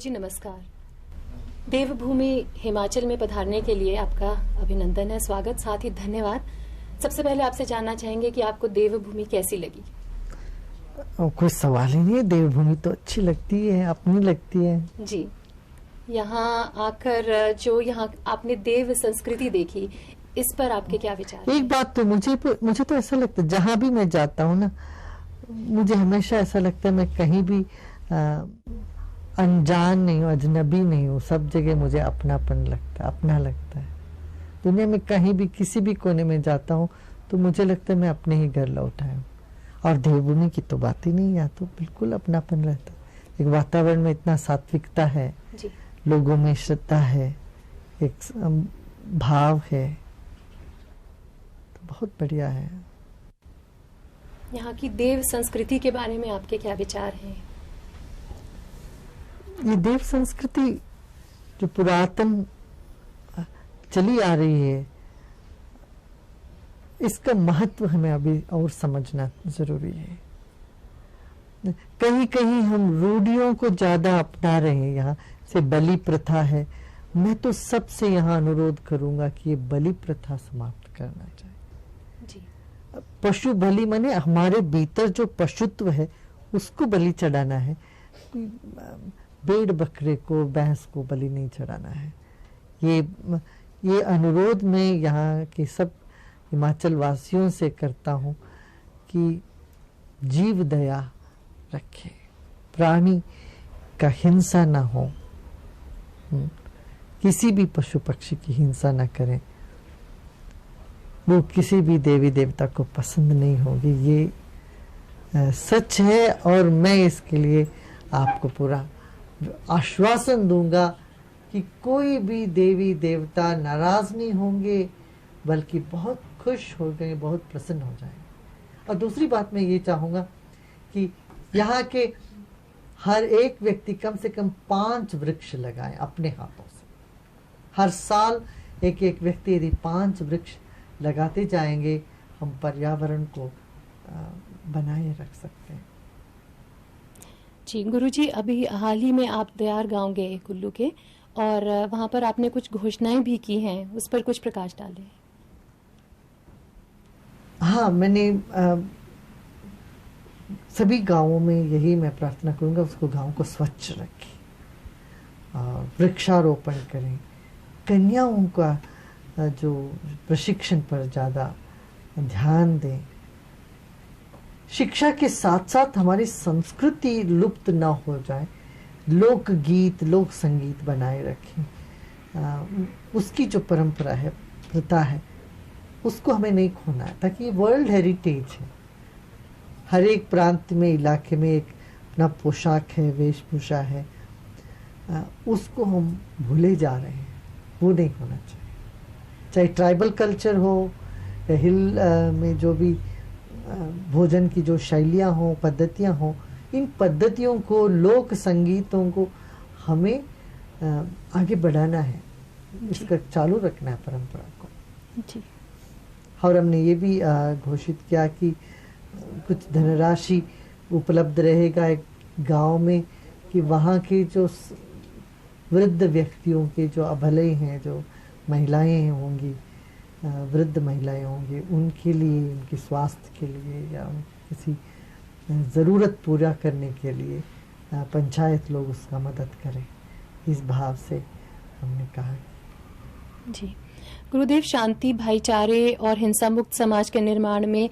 गुरुजी नमस्कार। देवभूमि हिमाचल में पधारने के लिए आपका अभिनंदन है, स्वागत, साथ ही धन्यवाद। सबसे पहले आपसे जानना चाहेंगे कि आपको देवभूमि कैसी लगी? कोई सवाल ही नहीं है, देवभूमि तो अच्छी लगती है, अपनी लगती है जी। यहाँ आकर जो यहाँ आपने देव संस्कृति देखी, इस पर आपके क्या विचार हैं? एक बात तो मुझे तो ऐसा लगता है, जहाँ भी मैं जाता हूँ ना, मुझे हमेशा ऐसा लगता है मैं कहीं भी अनजान नहीं हूँ, अजनबी नहीं हूँ। सब जगह मुझे अपनापन लगता है, अपना लगता है। दुनिया में कहीं भी किसी भी कोने में जाता हूँ तो मुझे लगता है मैं अपने ही घर लौट आया हूँ। और देवभूमि की तो बात ही नहीं, यहाँ तो बिल्कुल अपनापन रहता है। एक वातावरण में इतना सात्विकता है जी। लोगों में श्रद्धा है, एक भाव है, तो बहुत बढ़िया है। यहाँ की देव संस्कृति के बारे में आपके क्या विचार हैं? ये देव संस्कृति जो पुरातन चली आ रही है, इसका महत्व हमें अभी और समझना जरूरी है। कहीं कहीं हम रूढ़ियों को ज्यादा अपना रहे हैं। यहाँ से बलि प्रथा है, मैं तो सबसे यहाँ अनुरोध करूंगा कि ये बलि प्रथा समाप्त करना चाहिए। जी। पशु बलि माने हमारे भीतर जो पशुत्व है उसको बलि चढ़ाना है। भेड़ बकरे को, भैंस को बलि नहीं चढ़ाना है। ये अनुरोध मैं यहाँ के सब हिमाचल वासियों से करता हूँ कि जीव दया रखें, प्राणी का हिंसा ना हो, किसी भी पशु पक्षी की हिंसा ना करें। वो किसी भी देवी देवता को पसंद नहीं होगी, ये सच है। और मैं इसके लिए आपको पूरा आश्वासन दूंगा कि कोई भी देवी देवता नाराज नहीं होंगे, बल्कि बहुत खुश हो गए, बहुत प्रसन्न हो जाएंगे। और दूसरी बात मैं ये चाहूंगा कि यहाँ के हर एक व्यक्ति कम से कम 5 वृक्ष लगाए अपने हाथों से। हर साल एक एक व्यक्ति यदि 5 वृक्ष लगाते जाएंगे, हम पर्यावरण को बनाए रख सकते हैं। जी गुरुजी, अभी हाल ही में आप दयार गांव गए कुल्लू के, और वहां पर आपने कुछ घोषणाएं भी की हैं, उस पर कुछ प्रकाश डालें। हाँ, मैंने सभी गांवों में यही मैं प्रार्थना करूंगा, उसको गांव को स्वच्छ रखें, वृक्षारोपण करें, कन्याओं का जो प्रशिक्षण पर ज्यादा ध्यान दें। शिक्षा के साथ साथ हमारी संस्कृति लुप्त ना हो जाए, लोक गीत, लोक संगीत बनाए रखें। उसकी जो परंपरा है, प्रथा है, उसको हमें नहीं खोना है, ताकि ये वर्ल्ड हेरिटेज है। हर एक प्रांत में, इलाके में एक अपना पोशाक है, वेशभूषा है, उसको हम भूले जा रहे हैं। वो नहीं होना चाहिए। चाहे ट्राइबल कल्चर हो, हिल में जो भी भोजन की जो शैलियाँ हों, पद्धतियाँ हों, इन पद्धतियों को, लोक संगीतों को हमें आगे बढ़ाना है, इसका चालू रखना है परंपरा को। जी। और हमने ये भी घोषित किया कि कुछ धनराशि उपलब्ध रहेगा एक गांव में, कि वहाँ के जो वृद्ध व्यक्तियों के जो अभले हैं, जो महिलाएं होंगी, वृद्ध महिलाएं होंगी, उनके लिए, उनके स्वास्थ्य के लिए या किसी ज़रूरत पूरा करने के लिए पंचायत लोग उसका मदद करें, इस भाव से हमने कहा। जी गुरुदेव, शांति, भाईचारे और हिंसा मुक्त समाज के निर्माण में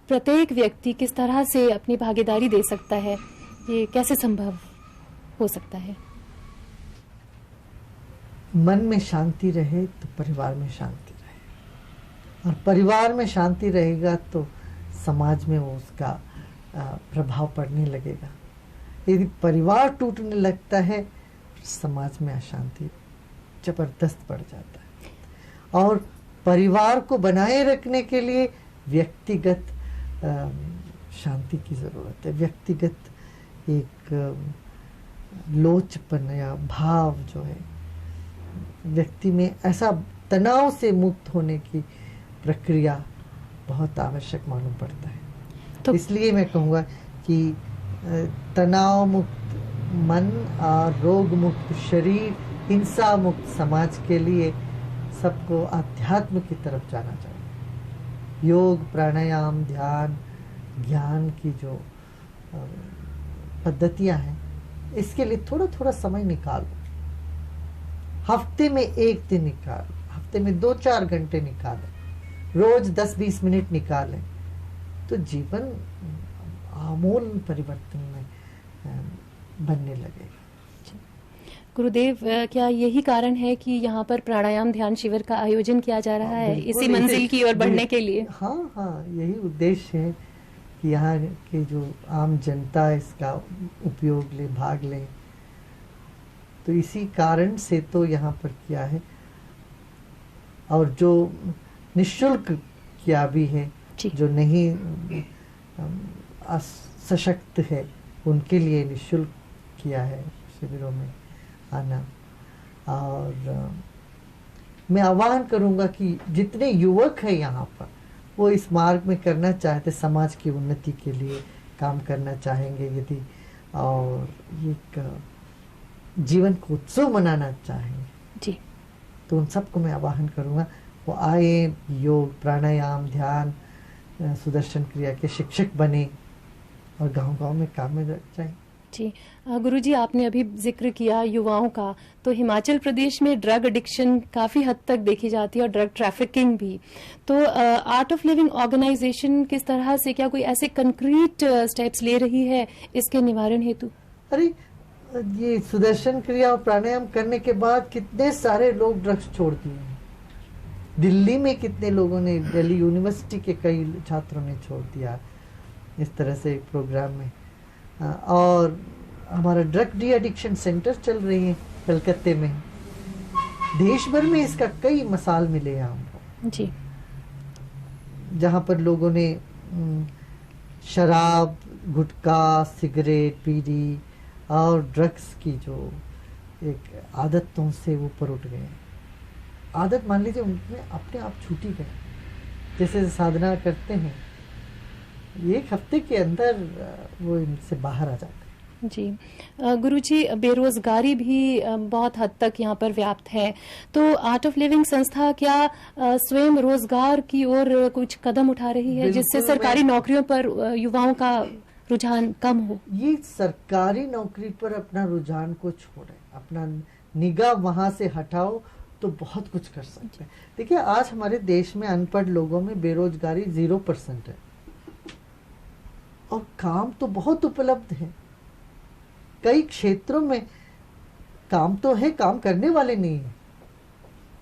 प्रत्येक व्यक्ति किस तरह से अपनी भागीदारी दे सकता है, ये कैसे संभव हो सकता है? मन में शांति रहे तो परिवार में शांति रहे, और परिवार में शांति रहेगा तो समाज में वो उसका प्रभाव पड़ने लगेगा। यदि परिवार टूटने लगता है, समाज में अशांति जबरदस्त बढ़ जाता है। और परिवार को बनाए रखने के लिए व्यक्तिगत शांति की जरूरत है। व्यक्तिगत एक लोचपन या भाव जो है व्यक्ति में, ऐसा तनाव से मुक्त होने की प्रक्रिया बहुत आवश्यक मालूम पड़ता है। तो इसलिए मैं कहूँगा कि तनाव मुक्त मन और रोग मुक्त शरीर, हिंसा मुक्त समाज के लिए सबको अध्यात्म की तरफ जाना चाहिए। योग, प्राणायाम, ध्यान, ज्ञान की जो पद्धतियां हैं, इसके लिए थोड़ा थोड़ा समय निकालो। हफ्ते में 1 दिन निकालो, हफ्ते में 2-4 घंटे निकालो, रोज 10-20 मिनट निकालें, तो जीवन आमूल परिवर्तन में बनने लगेगा। गुरुदेव, क्या यही कारण है कि यहाँ पर प्राणायाम ध्यान शिविर का आयोजन किया जा रहा है इसी मंजिल की ओर बढ़ने के लिए? हाँ हाँ, यही उद्देश्य है कि यहाँ के जो आम जनता इसका उपयोग ले, भाग ले। तो इसी कारण से तो यहाँ पर किया है, और जो निःशुल्क किया भी है, जो नहीं सशक्त है उनके लिए निःशुल्क किया है शिविरों में आना। और मैं आह्वान करूंगा कि जितने युवक हैं यहाँ पर, वो इस मार्ग में करना चाहते, समाज की उन्नति के लिए काम करना चाहेंगे यदि, और एक जीवन को उत्सव मनाना चाहेंगे जी, तो उन सबको मैं आह्वान करूंगा वो आए, योग, प्राणायाम, ध्यान, सुदर्शन क्रिया के शिक्षक बने और गांव-गांव में काम में लग जाए। जी गुरुजी, आपने अभी जिक्र किया युवाओं का, तो हिमाचल प्रदेश में ड्रग एडिक्शन काफी हद तक देखी जाती है और ड्रग ट्रैफिकिंग भी। तो आर्ट ऑफ लिविंग ऑर्गेनाइजेशन किस तरह से, क्या कोई ऐसे कंक्रीट स्टेप्स ले रही है इसके निवारण हेतु? अरे ये सुदर्शन क्रिया और प्राणायाम करने के बाद कितने सारे लोग ड्रग्स छोड़ दिए हैं। दिल्ली में कितने लोगों ने, दिल्ली यूनिवर्सिटी के कई छात्रों ने छोड़ दिया इस तरह से एक प्रोग्राम में। और हमारा ड्रग डी एडिक्शन सेंटर चल रही है कलकत्ते में। देश भर में इसका कई मिसाल मिले हैं हमको जी, जहाँ पर लोगों ने शराब, गुटखा, सिगरेट, बीड़ी और ड्रग्स की जो एक आदतों से ऊपर उठ गए। आदत मान लीजिए उनमें अपने आप छूटी गए, जैसे साधना करते हैं, एक हफ्ते के अंदर वो इनसे बाहर आ जाते हैं। जी गुरुजी, बेरोजगारी भी बहुत हद तक यहाँ पर व्याप्त है, तो आर्ट ऑफ लिविंग संस्था क्या स्वयं रोजगार की ओर कुछ कदम उठा रही है जिससे सरकारी नौकरियों पर युवाओं का रुझान कम हो? ये सरकारी नौकरी पर अपना रुझान को छोड़े, अपना निगाह वहां से हटाओ तो बहुत कुछ कर सकते हैं। देखिए, आज हमारे देश में अनपढ़ लोगों में बेरोजगारी 0% है और काम तो बहुत उपलब्ध है। कई क्षेत्रों में काम तो है, काम करने वाले नहीं है।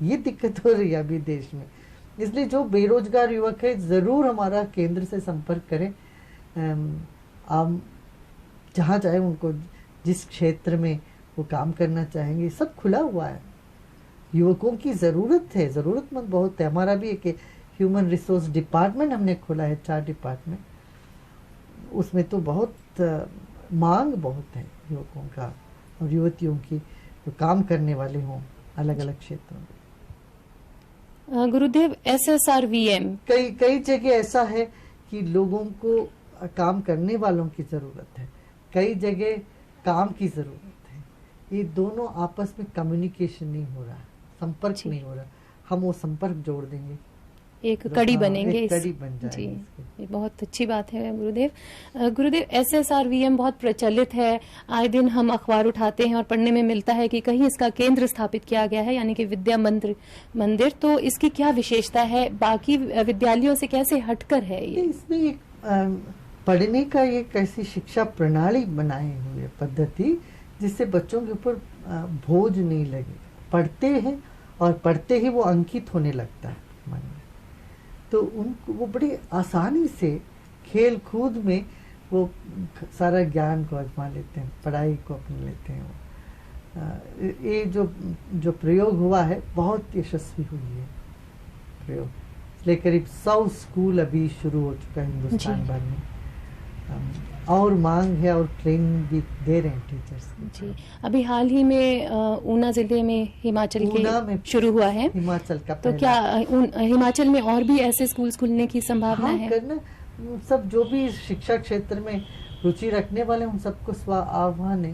ये दिक्कत हो रही है अभी देश में। इसलिए जो बेरोजगार युवक है, जरूर हमारा केंद्र से संपर्क करें। आप जहाँ चाहे उनको, जिस क्षेत्र में वो काम करना चाहेंगे, सब खुला हुआ है। युवकों की जरूरत है, जरूरतमंद बहुत है। हमारा भी एक ह्यूमन रिसोर्स डिपार्टमेंट हमने खोला है, 4 डिपार्टमेंट। उसमें तो बहुत मांग बहुत है युवकों का और युवतियों की, जो काम करने वाले हों अलग अलग क्षेत्रों में। गुरुदेव, SSRVM कई जगह ऐसा है कि लोगों को काम करने वालों की जरूरत है, कई जगह काम की जरूरत है। ये दोनों आपस में कम्युनिकेशन नहीं हो रहा, संपर्क नहीं हो रहा। हम वो संपर्क जोड़ देंगे, एक कड़ी बनेंगे, एक कड़ी बन जाएगी। जी, ये बहुत अच्छी बात है गुरुदेव। गुरुदेव, SSRVM बहुत प्रचलित है, आए दिन हम अखबार उठाते हैं और पढ़ने में मिलता है कि कहीं इसका केंद्र स्थापित किया गया है, यानी कि विद्या मंदिर। तो इसकी क्या विशेषता है, बाकी विद्यालयों से कैसे हटकर है ये? इसमें एक पढ़ने का एक ऐसी शिक्षा प्रणाली बनाई हुई है, पद्धति, जिससे बच्चों के ऊपर बोझ नहीं लगे। पढ़ते हैं और पढ़ते ही वो अंकित होने लगता है मन में, तो उनको वो बड़ी आसानी से खेल कूद में वो सारा ज्ञान को आजमा लेते हैं, पढ़ाई को अपना लेते हैं। ये जो प्रयोग हुआ है बहुत यशस्वी हुई है प्रयोग। इसलिए करीब 100 स्कूल अभी शुरू हो चुका है हिंदुस्तान भर में, और मांग है और ट्रेनिंग भी दे रहे हैं टीचर्स जी। अभी हाल ही में ऊना जिले में हिमाचल के शुरू हुआ है, हिमाचल का। तो क्या हिमाचल में और भी ऐसे स्कूल खुलने की संभावना है? करना सब जो भी शिक्षा क्षेत्र में रुचि रखने वाले उन सबको आह्वान है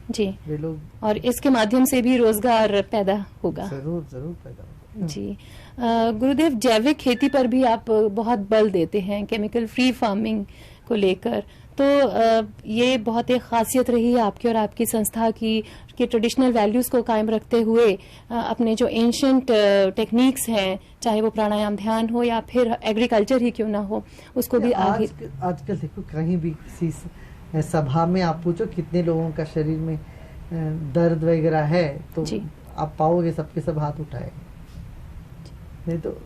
जी, वे लोग, और इसके माध्यम से भी रोजगार पैदा होगा। जरूर जरूर पैदा होगा। जी, गुरुदेव, जैविक खेती पर भी आप बहुत बल देते हैं, केमिकल फ्री फार्मिंग को लेकर। तो ये बहुत एक खासियत रही है आपकी और आपकी संस्था की, कि ट्रेडिशनल वैल्यूज को कायम रखते हुए अपने जो एंशंट टेक्निक्स हैं, चाहे वो प्राणायाम ध्यान हो या फिर एग्रीकल्चर ही क्यों ना हो, उसको भी आगे। आजकल देखो, कहीं भी किसी सभा में आप पूछो कितने लोगों का शरीर में दर्द वगैरह है, तो जी, आप पाओगे सबके सब हाथ उठाए। नहीं तो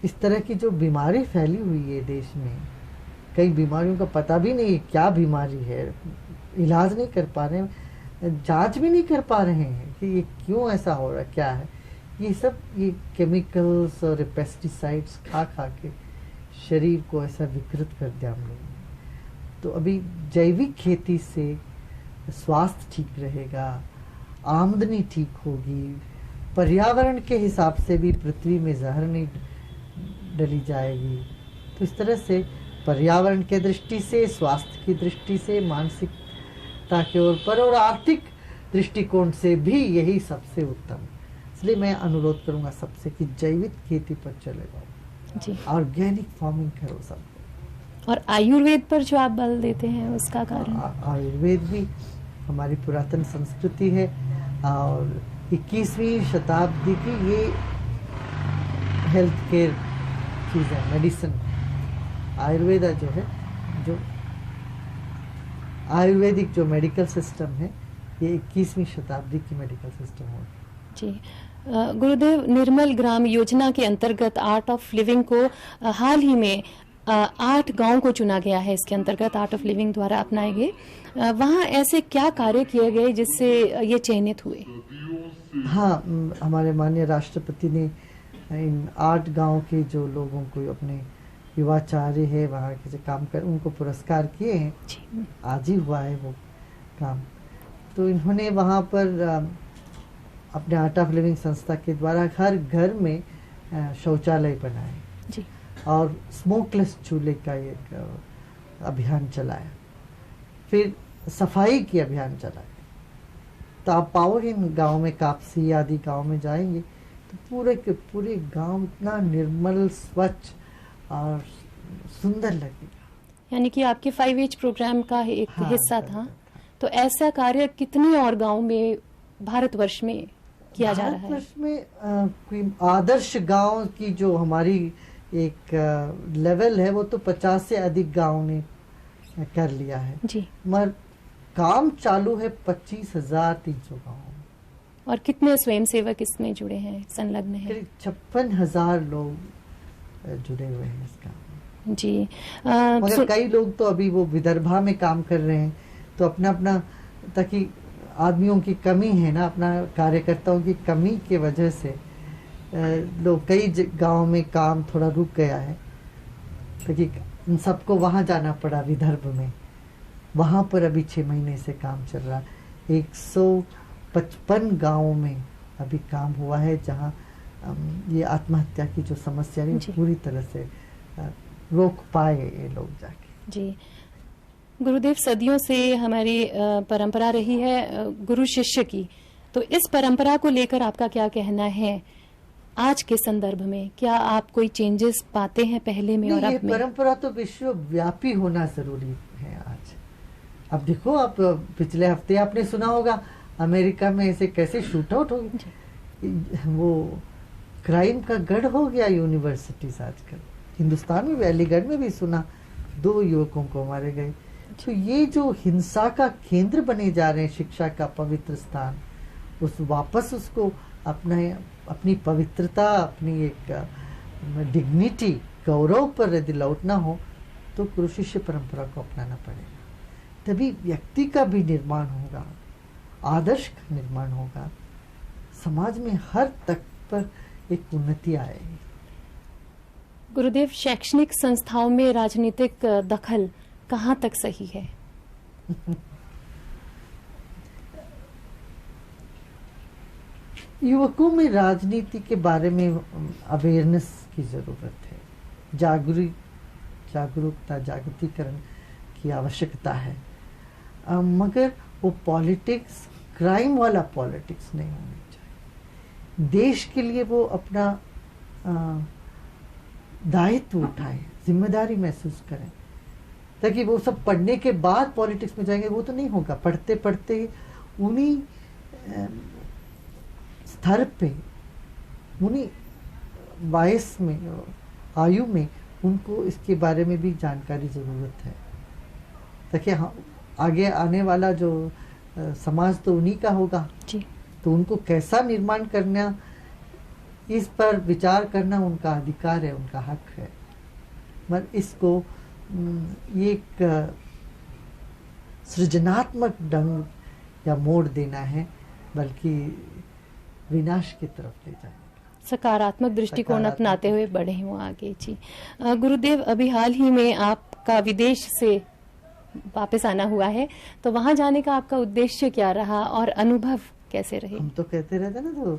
इस तरह की जो बीमारी फैली हुई है देश में, कई बीमारियों का पता भी नहीं क्या बीमारी है, इलाज नहीं कर पा रहे हैं, जांच भी नहीं कर पा रहे हैं कि ये क्यों ऐसा हो रहा है, क्या है। ये सब ये केमिकल्स और पेस्टिसाइड्स खा खा के शरीर को ऐसा विकृत कर दिया हम लोगों ने। तो अभी जैविक खेती से स्वास्थ्य ठीक रहेगा, आमदनी ठीक होगी, पर्यावरण के हिसाब से भी पृथ्वी में जहर नहीं डली जाएगी। तो इस तरह से पर्यावरण के दृष्टि से, स्वास्थ्य की दृष्टि से, मानसिकता के ओर पर और आर्थिक दृष्टिकोण से भी यही सबसे उत्तम। इसलिए मैं अनुरोध करूंगा सबसे कि जैविक खेती पर चले जाओ जी, ऑर्गेनिक फार्मिंग करो सबको। और आयुर्वेद पर जो आप बल देते हैं उसका कारण? आयुर्वेद भी हमारी पुरातन संस्कृति है और 21वीं शताब्दी की ये हेल्थ केयर चीज़ है, मेडिसिन। आयुर्वेदा जो है, जो आयुर्वेदिक जो मेडिकल सिस्टम है, ये 21वीं शताब्दी की मेडिकल सिस्टम हो। जी, गुरुदेव, निर्मल ग्राम योजना के अंतर्गत आर्ट ऑफ लिविंग को हाल ही में 8 गांव को चुना गया है। इसके अंतर्गत आर्ट ऑफ लिविंग द्वारा अपनाए गए, वहाँ ऐसे क्या कार्य किए गए जिससे ये चयनित हुए? हाँ, हमारे माननीय राष्ट्रपति ने इन 8 गांव के जो लोगों को, अपने युवाचार्य है वहाँ के जो काम कर, उनको पुरस्कार किए हैं। आज ही हुआ है वो काम। तो इन्होंने वहाँ पर अपने आर्ट ऑफ लिविंग संस्था के द्वारा हर घर में शौचालय बनाए जी, और स्मोकलेस चूल्हे का एक अभियान चलाया, फिर सफाई की अभियान चलाया। तो आप पाओगे इन गाँव में, कापसी आदि गाँव में जाएंगे तो पूरे के पूरे गांव इतना निर्मल, स्वच्छ और सुंदर लगेगा। यानी कि आपके 5H प्रोग्राम का एक हिस्सा था। तो ऐसा कार्य कितने और गांव में भारतवर्ष में किया जा रहा है? भारतवर्ष में कोई आदर्श गांव की जो हमारी एक लेवल है, वो तो 50 से अधिक गांव ने कर लिया है जी, मगर काम चालू है 25,300 गाँव। और कितने स्वयंसेवक इसमें जुड़े हैं, संलग्न हैं? 56,000 लोग जुड़े हुए हैं इस काम में। जी, मगर कई लोग तो अभी वो विदर्भा में काम कर रहे हैं, तो अपना अपना, ताकि आदमियों की कमी है ना, अपना कार्यकर्ताओं की कमी के वजह से लोग, कई गांव में काम थोड़ा रुक गया है, क्योंकि उन सबको वहाँ जाना पड़ा विदर्भ में। वहाँ पर अभी 6 महीने से काम चल रहा है। 155 गाँवों में अभी काम हुआ है, जहाँ ये आत्महत्या की जो समस्या है पूरी तरह से रोक पाए ये लोग जाके। जी, गुरुदेव, सदियों से हमारी परंपरा रही है गुरु शिष्य की। तो इस परंपरा को लेकर आपका क्या कहना है आज के संदर्भ में? क्या आप कोई चेंजेस पाते हैं पहले में और अब में? परंपरा तो विश्वव्यापी होना जरूरी है आज। अब देखो, आप पिछले हफ्ते आपने सुना होगा अमेरिका में ऐसे कैसे शूट आउट हो गए, वो क्राइम का गढ़ हो गया यूनिवर्सिटीज आजकल। हिंदुस्तान में भी, अलीगढ़ में भी सुना, 2 युवकों को मारे गए। तो ये जो हिंसा का केंद्र बने जा रहे हैं, शिक्षा का पवित्र स्थान, उस वापस उसको अपनी पवित्रता, अपनी एक डिग्निटी, गौरव पर यदि लौटना हो तो गुरु शिष्य परंपरा को अपनाना पड़ेगा। तभी व्यक्ति का भी निर्माण होगा, आदर्श का निर्माण होगा, समाज में हर तक पर एक उन्नति आएगी। गुरुदेव, शैक्षणिक संस्थाओं में राजनीतिक दखल कहाँ तक सही है? युवकों में राजनीति के बारे में अवेयरनेस की जरूरत है, जागरूकता, जागृतिकरण की आवश्यकता है। मगर वो पॉलिटिक्स क्राइम वाला पॉलिटिक्स नहीं होनी चाहिए। देश के लिए वो अपना दायित्व उठाएं, जिम्मेदारी महसूस करें, ताकि वो सब पढ़ने के बाद पॉलिटिक्स में जाएंगे वो तो नहीं होगा। पढ़ते पढ़ते उन्हीं स्तर पे, उन्हीं वयस में, आयु में उनको इसके बारे में भी जानकारी ज़रूरत है, ताकि आगे आने वाला जो समाज तो उन्हीं का होगा जी। तो उनको कैसा निर्माण करना, इस पर विचार करना उनका अधिकार है, उनका हक है। मगर इसको ये एक सृजनात्मक ढंग या मोड़ देना है, बल्कि विनाश की तरफ ले जाना, सकारात्मक दृष्टिकोण अपनाते हुए बढ़े हुए आगे। जी गुरुदेव, अभी हाल ही में आपका विदेश से वापस आना हुआ है, तो वहां जाने का आपका उद्देश्य क्या रहा और अनुभव कैसे रहे? हम तो कहते रहते ना, तो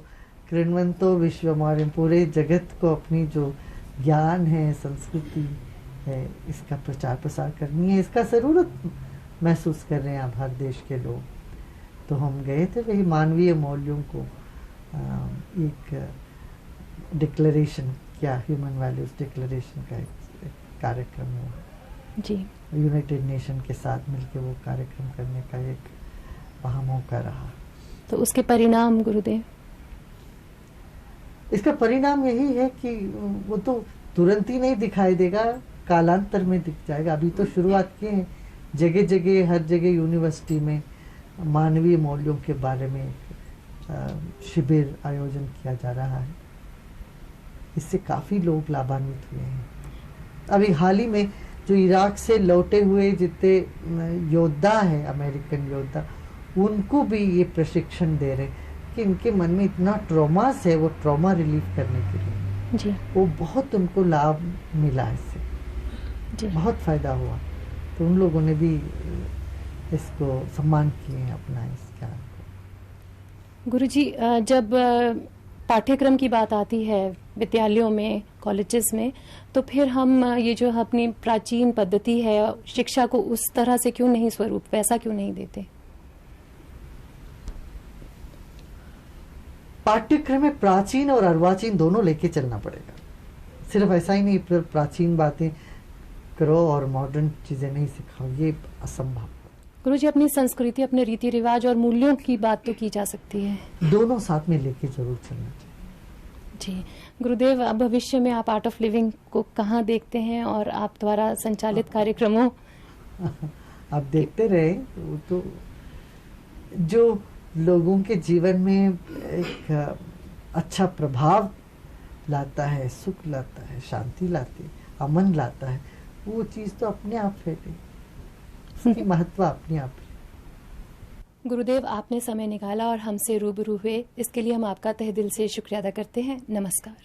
कृण्वन्तो विश्वमार्यम, पूरे जगत को अपनी जो ज्ञान है, संस्कृति है, इसका प्रचार प्रसार करनी है। इसका जरूरत महसूस कर रहे हैं आप हर देश के लोग। तो हम गए थे वही मानवीय मूल्यों को एक डिक्लेरेशन किया, ह्यूमन वैल्यूज डिक्लेरेशन का एक कार्यक्रम हुआ जी। यूनाइटेड नेशन के साथ मिलकर वो कार्यक्रम करने का एक वहाँ मौका रहा। तो उसके परिणाम गुरुदेव? इसका परिणाम यही है कि वो तो तुरंत ही नहीं दिखाई देगा, कालांतर में दिख जाएगा। अभी तो शुरुआत किए हैं, जगह जगह हर जगह यूनिवर्सिटी में मानवीय मूल्यों के बारे में शिविर आयोजन किया जा रहा है। इससे काफ़ी लोग लाभान्वित हुए हैं। अभी हाल ही में जो इराक से लौटे हुए जितने योद्धा हैं, अमेरिकन योद्धा, उनको भी ये प्रशिक्षण दे रहे कि इनके मन में इतना ट्रॉमास है, वो ट्रॉमा रिलीफ करने के लिए जी। वो बहुत उनको लाभ मिला, इससे जी। बहुत फायदा हुआ। तो उन लोगों ने भी इसको सम्मान किए, अपना इस ज्ञान को। गुरुजी, जब पाठ्यक्रम की बात आती है विद्यालयों में, कॉलेजेस में, तो फिर हम ये जो अपनी प्राचीन पद्धति है शिक्षा को उस तरह से क्यों नहीं, स्वरूप वैसा क्यों नहीं देते? पाठ्यक्रम में प्राचीन और अर्वाचीन दोनों लेके चलना पड़ेगा। सिर्फ ऐसा ही नहीं प्राचीन बातें करो और मॉडर्न चीजें नहीं सिखाओ, ये असंभव। गुरुजी, अपनी संस्कृति, अपने रीति रिवाज और मूल्यों की बात तो की जा सकती है, दोनों साथ में लेके जरूर चलना चाहिए। जी गुरुदेव, अब भविष्य में आप आर्ट ऑफ लिविंग को कहाँ देखते हैं और आप द्वारा संचालित कार्यक्रमों? आप देखते रहे तो जो लोगों के जीवन में एक अच्छा प्रभाव लाता है, सुख लाता है, शांति लाती है, अमन लाता है, वो चीज़ तो अपने आप फैलेगी, उसकी महत्व अपने आप। गुरुदेव, आपने समय निकाला और हमसे रूबरू हुए, इसके लिए हम आपका तहे दिल से शुक्रिया अदा करते हैं। नमस्कार।